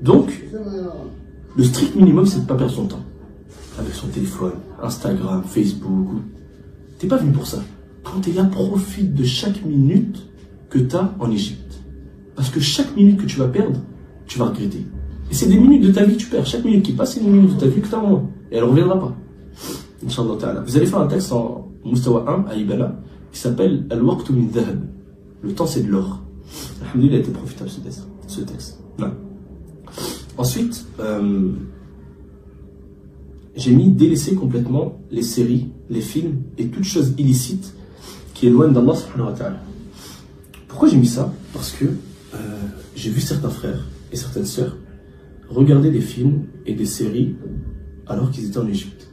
Donc, le strict minimum, c'est de ne pas perdre son temps. Avec son téléphone, Instagram, Facebook. T'es pas venu pour ça. Quand t'es là, profite de chaque minute que t'as en Égypte. Parce que chaque minute que tu vas perdre, tu vas regretter. Et c'est des minutes de ta vie que tu perds. Chaque minute qui passe, c'est une minute de ta vie que t'as en moins. Et elle ne reviendra pas. Inch'Allah ta'ala. Vous allez faire un texte en Mustawa 1 à Ibala qui s'appelle Al-Waqtu min Dhahab. Le temps, c'est de l'or. Alhamdulillah, il a été profitable ce texte. Non. Ensuite, j'ai mis délaisser complètement les séries, les films et toutes choses illicites qui éloignent d'Allah subhanahu wa ta'ala. Pourquoi j'ai mis ça? Parce que j'ai vu certains frères et certaines sœurs regarder des films et des séries alors qu'ils étaient en Égypte.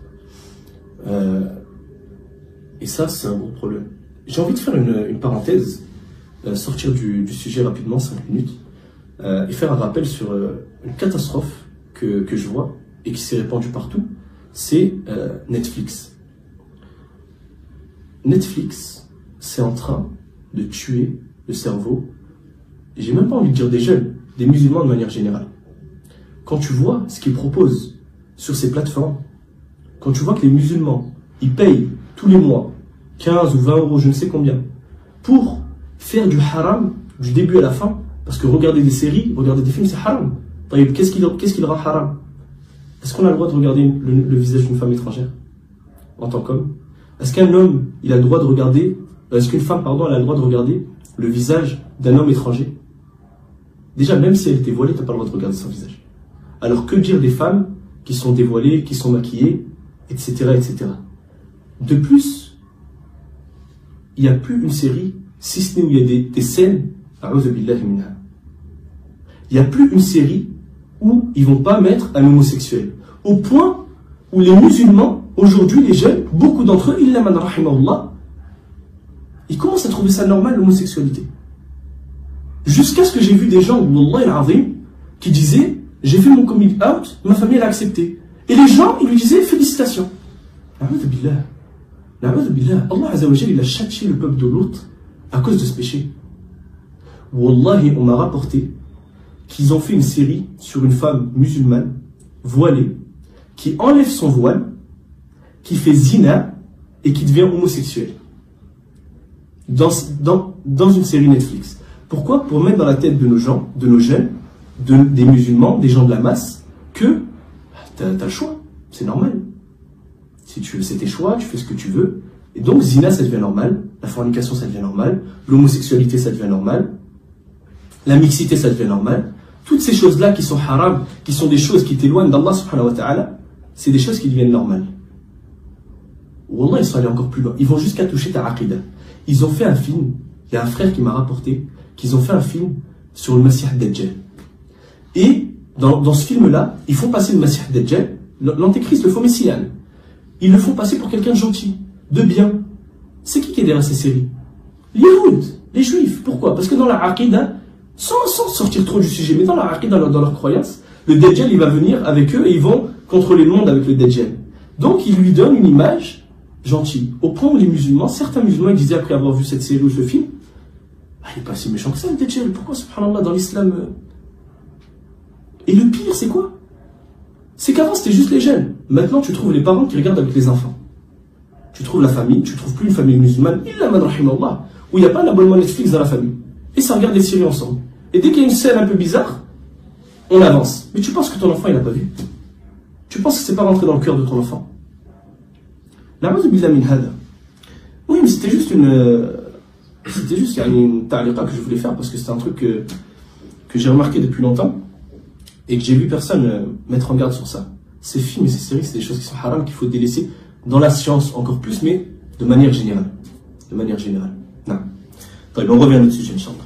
Et ça, c'est un gros problème. J'ai envie de faire une parenthèse, sortir du sujet rapidement, 5 minutes, et faire un rappel sur une catastrophe que je vois et qui s'est répandue partout, c'est Netflix. Netflix, c'est en train de tuer le cerveau, et j'ai même pas envie de dire des jeunes, des musulmans de manière générale. Quand tu vois ce qu'ils proposent sur ces plateformes, quand tu vois que les musulmans, ils payent tous les mois 15 ou 20 euros, je ne sais combien, pour faire du haram du début à la fin, parce que regarder des séries, regarder des films, c'est haram. Qu'est-ce qui rend haram? Est-ce qu'on a le droit de regarder le visage d'une femme étrangère en tant qu'homme? Est-ce qu'un homme, il a le droit de regarder, est-ce qu'une femme, pardon, elle a le droit de regarder le visage d'un homme étranger? Déjà, même si elle était voilée, tu n'as pas le droit de regarder son visage. Alors que dire des femmes qui sont dévoilées, qui sont maquillées, etc., etc. De plus, il n'y a plus une série, si ce n'est où il y a des scènes, il n'y a plus une série où ils ne vont pas mettre un homosexuel. Au point où les musulmans, aujourd'hui, les jeunes, beaucoup d'entre eux, illa man rahimahullah, ils commencent à trouver ça normal, l'homosexualité. Jusqu'à ce que j'ai vu des gens, wallah al-azim, qui disaient, j'ai fait mon coming out, ma famille l'a accepté. Et les gens, ils lui disaient, félicitations. Na'udhu billah. Na'udhu billah. Allah Azza wa Jalla, il a châtié le peuple de l'autre à cause de ce péché. Wallahi, on m'a rapporté qu'ils ont fait une série sur une femme musulmane, voilée, qui enlève son voile, qui fait zina et qui devient homosexuelle. Dans une série Netflix. Pourquoi? Pour mettre dans la tête de nos gens, de nos jeunes, des musulmans, des gens de la masse, que t'as le choix, c'est normal. Si tu veux, c'est tes choix, tu fais ce que tu veux. Et donc, zina, ça devient normal, la fornication, ça devient normal, l'homosexualité, ça devient normal, la mixité, ça devient normal. Toutes ces choses-là qui sont haram, qui sont des choses qui t'éloignent d'Allah subhanahu wa ta'ala, c'est des choses qui deviennent normales. Wallah, ils sont allés encore plus loin. Ils vont jusqu'à toucher ta aqidah. Ils ont fait un film, il y a un frère qui m'a rapporté, qu'ils ont fait un film sur le Masih Dajjal. Et dans ce film-là, ils font passer le Masih Dajjal, l'antéchrist, le faux messiane. Ils le font passer pour quelqu'un de gentil, de bien. C'est qui est derrière ces séries? Les Yahoud, les Juifs. Pourquoi? Parce que dans la aqidah, sans sortir trop du sujet, mais dans la aqidah, dans leur croyance, le Dajjal, il va venir avec eux et ils vont contrôler le monde avec le Dajjal. Donc, ils lui donnent une image gentille. Au point où les musulmans, certains musulmans, ils disaient après avoir vu cette série ou ce film, ah, il n'est pas si méchant que ça, le Dajjal. Pourquoi, subhanallah, dans l'islam Et le pire, c'est quoi? C'est qu'avant, c'était juste les jeunes. Maintenant, tu trouves les parents qui regardent avec les enfants. Tu trouves la famille, tu trouves plus une famille musulmane, illa man rahimallah, où il n'y a pas un abonnement Netflix dans la famille. Et ça regarde les séries ensemble. Et dès qu'il y a une scène un peu bizarre, on avance. Mais tu penses que ton enfant, il n'a pas vu? Tu penses que c'est pas rentré dans le cœur de ton enfant? Na'udhu billah min hada. Oui, mais c'était juste une ta'liqa que je voulais faire parce que c'est un truc que j'ai remarqué depuis longtemps et que j'ai vu personne mettre en garde sur ça. Ces films et ces séries, c'est des choses qui sont haram, qu'il faut délaisser dans la science encore plus, mais de manière générale. De manière générale. Non. On revient à notre sujet, Inch'Allah.